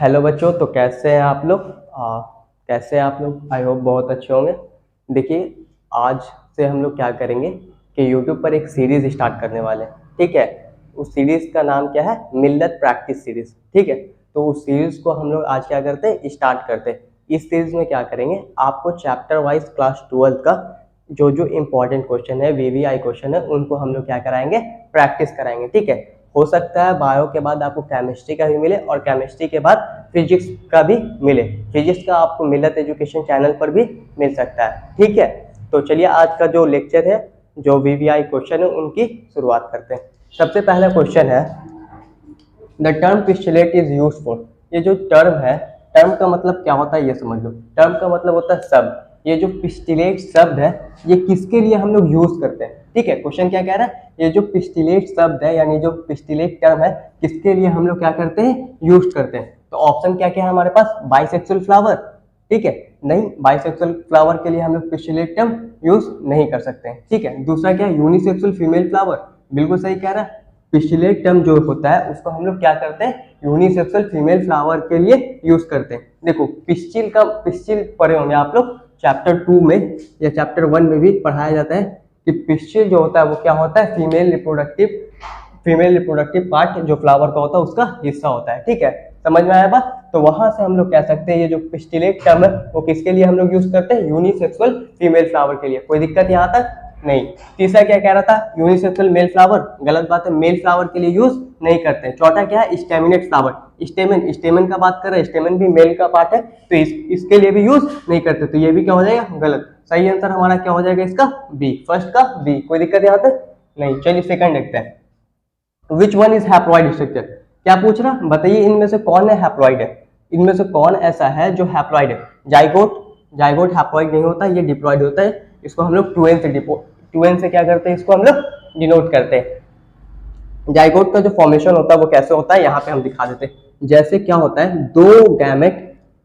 Hello बच्चों, तो कैसे हैं आप लोग? कैसे हैं आप लोग? आई होप बहुत अच्छे होंगे। देखिए, आज से हम लोग क्या करेंगे कि यूट्यूब पर एक सीरीज स्टार्ट करने वाले हैं। ठीक है, उस सीरीज का नाम क्या है? मिल्लत प्रैक्टिस सीरीज। ठीक है, तो उस सीरीज को हम लोग आज क्या करते हैं, स्टार्ट करते हैं। इस सीरीज में क्या करेंगे, आपको चैप्टर वाइज क्लास 12 का जो जो इम्पोर्टेंट क्वेश्चन है, वीवीआई क्वेश्चन है, उनको हम लोग क्या कराएंगे, प्रैक्टिस कराएंगे। ठीक है, हो सकता है बायो के बाद आपको केमिस्ट्री का भी मिले और केमिस्ट्री के बाद फिजिक्स का भी मिले। फिजिक्स का आपको मिलत एजुकेशन चैनल पर भी मिल सकता है। ठीक है, तो चलिए आज का जो लेक्चर है, जो वीवीआई क्वेश्चन है, उनकी शुरुआत करते हैं। सबसे पहला क्वेश्चन है, the term pistillate is useful. ये जो टर्म है, टर्म का मतलब क्या होता है ये समझ लो। टर्म का मतलब होता है शब्द। ये जो पिस्टिलेट शब्द है, ये किसके लिए हम लोग यूज करते हैं? ठीक है, क्वेश्चन क्या कह रहा है, ये जो पिस्टिलेट शब्द है यानी जो पिस्टिलेट टर्म है, किसके लिए हम लोग क्या करते हैं, यूज करते हैं? तो ऑप्शन क्या क्या है हमारे पास? Bisexual flower. ठीक है, नहीं, बाइसेक्सुअल फ्लावर के लिए हम लोग पिस्टिलेट टर्म यूज नहीं कर सकते हैं। ठीक है, दूसरा क्या है, यूनिसेक्सुअल फीमेल फ्लावर। बिल्कुल सही कह रहा है। पिस्टिलेट टर्म जो होता है उसको हम लोग क्या करते हैं, यूनिसेक्सुअल फीमेल फ्लावर के लिए यूज करते हैं। देखो, पिस्टिल पढ़े होंगे आप लोग चैप्टर 2 में या चैप्टर 1 में भी पढ़ाया जाता है कि पिस्टिल जो होता है वो क्या होता है, फीमेल रिप्रोडक्टिव पार्ट जो फ्लावर का होता है उसका हिस्सा होता है। ठीक है, समझ में आया बात? तो वहां से हम लोग कह सकते हैं ये जो पिस्टिलेट टर्म है वो किसके लिए हम लोग यूज करते हैं, यूनिसेक्सुअल फीमेल फ्लावर के लिए। कोई दिक्कत यहाँ तक नहीं। तीसरा क्या कह रहा था, यूनिसेक्सुअल मेल फ्लावर। गलत बात है, मेल फ्लावर के लिए यूज नहीं करते हैं। चौथा क्या है, स्टेमिनेट फ्लावर। स्टेमन का बात कर रहे हैं, स्टेमन भी मेल का पार्ट है, तो इसके लिए भी यूज नहीं करते, तो ये भी क्या हो जाएगा, गलत। सही आंसर हमारा क्या हो जाएगा इसका, बी, फर्स्ट का बी। कोई दिक्कत यहाँ तक नहीं। चलिए सेकंड देखते हैं, which one is haploid structure. क्या पूछ रहा, बताइए इनमें से कौन है हैप्लॉइड है, इनमें से कौन ऐसा है जो हैप्लॉइड है? जाइगोट हैप्लॉइड नहीं होता, ये डिप्लॉइड होता है। इसको हम लोग 2n से क्या करते हैं, इसको हम लोग डिनोट करते हैं। जाइगोट का जो फॉर्मेशन होता है वो कैसे होता है, यहाँ पे हम दिखा देते हैं। जैसे क्या होता है,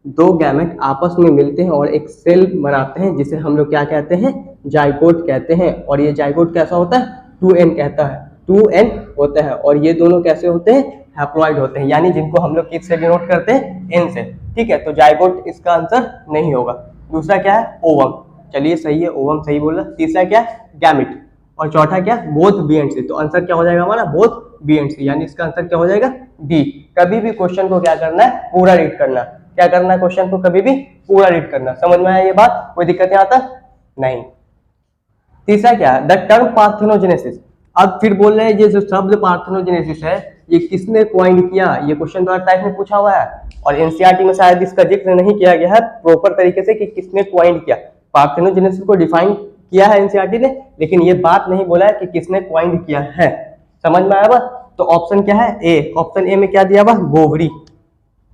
दो गैमेट आपस में मिलते हैं और एक सेल बनाते हैं, जिसे हम लोग क्या कहते हैं, जाइगोट कहते हैं। और ये जाइगोट कैसा होता है, 2n कहता है, 2n होता है। और ये दोनों कैसे होते हैं, हैप्लॉइड होते हैं, यानी जिनको हम लोग किससे डिनोट करते हैं, n से। ठीक है, तो जाइगोट इसका आंसर नहीं होगा। दूसरा क्या है, ओवम। चलिए सही है, ओवम सही बोला। तीसरा क्या है, गैमिट। और चौथा क्या, बोथ बी एंड सी। तो आंसर क्या हो जाएगा हमारा, बोथ बी एंड सी, यानी इसका आंसर क्या हो जाएगा, डी। कभी भी क्वेश्चन को क्या करना है, पूरा रीड करना। क्या करना है, क्वेश्चन को कभी भी पूरा रीड करना। समझ में आया ये बात? कोई दिक्कत यहाँ तक नहीं। तीसरा क्या है, द टर्म पार्थेनोजेनेसिस। अब फिर बोल रहे हैं ये जो शब्द पार्थेनोजेनेसिस है, ये किसने क्वाइन किया? ये क्वेश्चन तो टाइप में पूछा हुआ है और एनसीईआरटी में शायद इसका जिक्र नहीं किया गया है प्रॉपर तरीके से कि किसने क्वाइन किया। पार्थेनोजेनेसिस को डिफाइन किया है एनसीईआरटी ने, लेकिन ये बात नहीं बोला है कि किसने क्वाइन किया है। समझ में आया बात? तो ऑप्शन क्या है, ए। ऑप्शन ए में क्या दिया हुआ, गोवरी।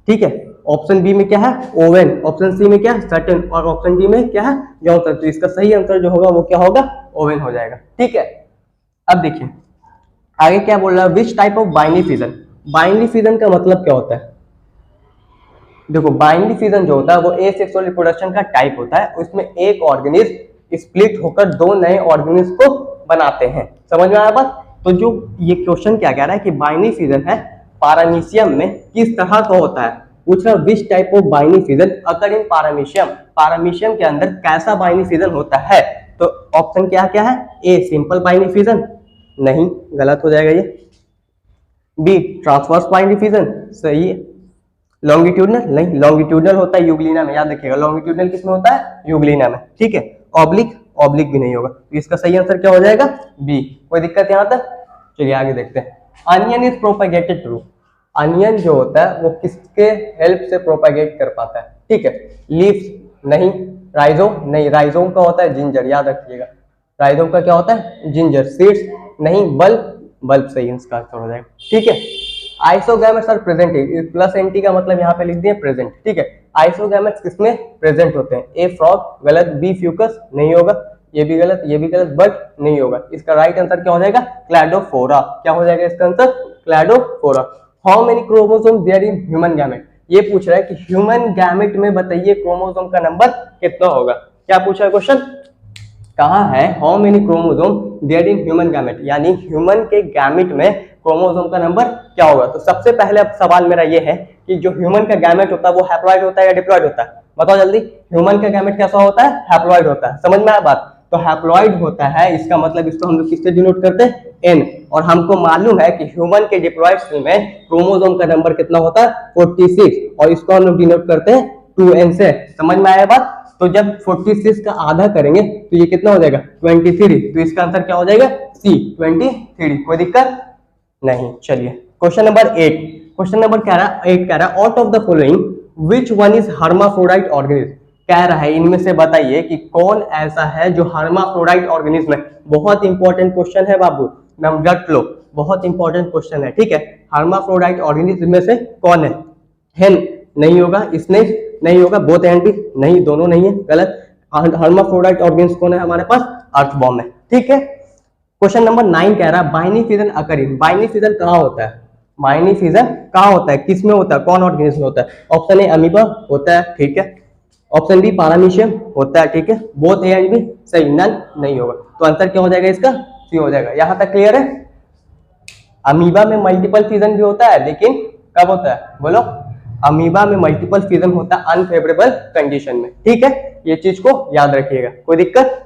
ठीक है, ऑप्शन बी में क्या है, ओवेन। ऑप्शन सी में क्या है, सटन। और ऑप्शन डी में क्या है, जॉनसन। तो इसका सही आंसर जो होगा वो क्या होगा, ओवेन हो जाएगा। ठीक है, अब देखिए आगे क्या बोल रहा है, विच type of binary fission. Binary fission का मतलब क्या होता है? देखो, बाइनरी फिजन जो होता है वो एसेक्सुअल रिप्रोडक्शन का टाइप होता है। उसमें एक ऑर्गेनिज्म स्प्लिट होकर दो नए ऑर्गेनिज्म को बनाते हैं। समझ में आया बात? तो जो ये क्वेश्चन क्या कह रहा है कि बाइनरी फिजन है पारामीशियम में किस तरह का होता है, पूछ रहा which type of binary fission occur in paramecium. Paramecium के अंदर कैसा बाइनरी फिजन होता है? तो ऑप्शन क्या क्या है, ए सिंपल बाइनरी फिजन, नहीं, गलत हो जाएगा ये। बी ट्रांसवर्स बाइनरी फिजन, सही है। लॉन्गिट्यूडनल, नहीं, लॉन्गिट्यूडनल होता है यूग्लिना में, याद रखिएगा। लॉन्गिट्यूडनल किसमें होता है, यूग्लिना में। ठीक है, ऑब्लिक भी नहीं होगा। तो इसका सही आंसर क्या हो जाएगा, बी। कोई दिक्कत यहाँ तक? चलिए आगे देखते हैं। Onion is propagated through. Onion जो होता है वो किसके हेल्प से प्रोपेगेट कर पाता है? ठीक है, लीव्स, नहीं। राइजोम, नहीं, राइजोम का होता है जिंजर, याद रखिएगा। राइजोम का क्या होता है, जिंजर। सीड्स, नहीं। बल्ब सही इसका आंसर हो जाएगा। ठीक है, आइसोगैमेट्स आर प्रेजेंट। प्लस एंटी का मतलब यहाँ पे लिख दिए प्रेजेंट। ठीक है, आइसोगैमेट्स किसमें प्रेजेंट होते हैं? ए फ्रॉग, गलत। बी फ्यूकस, नहीं होगा। ये भी गलत, ये भी गलत, बट नहीं होगा। इसका राइट आंसर क्या हो जाएगा, क्लैडोफोरा। क्या हो जाएगा इसका answer, Cladophora. How many chromosome there in human gamete. ये पूछ रहा है कि ह्यूमन गैमेट में बताइए क्रोमोसोम का नंबर कितना होगा। क्या पूछा है क्वेश्चन, कहा है how many chromosome there in human gamete, यानी ह्यूमन के गैमेट में क्रोमोसोम का नंबर क्या होगा। तो सबसे पहले अब सवाल मेरा ये है कि जो ह्यूमन का गैमेट होता है वो हैप्लॉइड होता है या डिप्लॉइड होता है? बताओ जल्दी, ह्यूमन का गैमेट कैसा होता है? हैप्लॉइड होता है। समझ में आया बात? तो हैप्लॉइड होता है, इसका मतलब इसको हम लोग किससे डिनोट करते हैं? एन। और हमको मालूम है कि ह्यूमन के डिप्लॉइड सेल में क्रोमोसोम का नंबर कितना होता है? 46, और इसको हम लोग डिनोट करते हैं 2n से। समझ में आया बात? तो जब 46 का आधा करेंगे तो ये कितना हो जाएगा? 23। तो इसका आंसर क्या हो जाएगा? सी, 23। कोई दिक्कत नहीं। चलिए क्वेश्चन नंबर 8। क्वेश्चन नंबर 8 कह रहा है out of the following which one is hermaphrodite organism. कह रहा है इनमें से बताइए कि कौन ऐसा है जो हर्माफ्रोडाइट ऑर्गेनिज्म है। बहुत इंपॉर्टेंट क्वेश्चन है बाबू, नमजट लो, बहुत इंपॉर्टेंट क्वेश्चन है, ठीक है। हर्माफ्रोडाइट ऑर्गेनिज्म में से कौन है? हेन नहीं होगा, स्नेक नहीं होगा, बोथ एंड भी नहीं, दोनों नहीं है, गलत। हर्माफ्रोडाइट ऑर्गेनिज्म कौन है हमारे पास? अर्थवॉर्म है, ठीक है। क्वेश्चन नंबर 9 कह रहा है binary fission occurring. Binary fission कहाँ होता है? बाइनी फिजन कहाँ होता है, किस में होता है, कौन ऑर्गेनिज्म में होता है? ऑप्शन ए अमीबा होता है, ठीक है। ऑप्शन बी पारामीशियम होता है, ठीक है। बोथ ए एंड बी सही, नन नहीं होगा। तो आंसर क्या हो जाएगा इसका? सी हो जाएगा। यहां तक क्लियर है? अमीबा में मल्टीपल फिजन भी होता है, लेकिन कब होता है बोलो? अमीबा में मल्टीपल फिजन होता है अनफेवरेबल कंडीशन में, ठीक है। ये चीज को याद रखिएगा, कोई दिक्कत?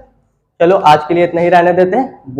चलो आज के लिए इतना ही रहने देते हैं।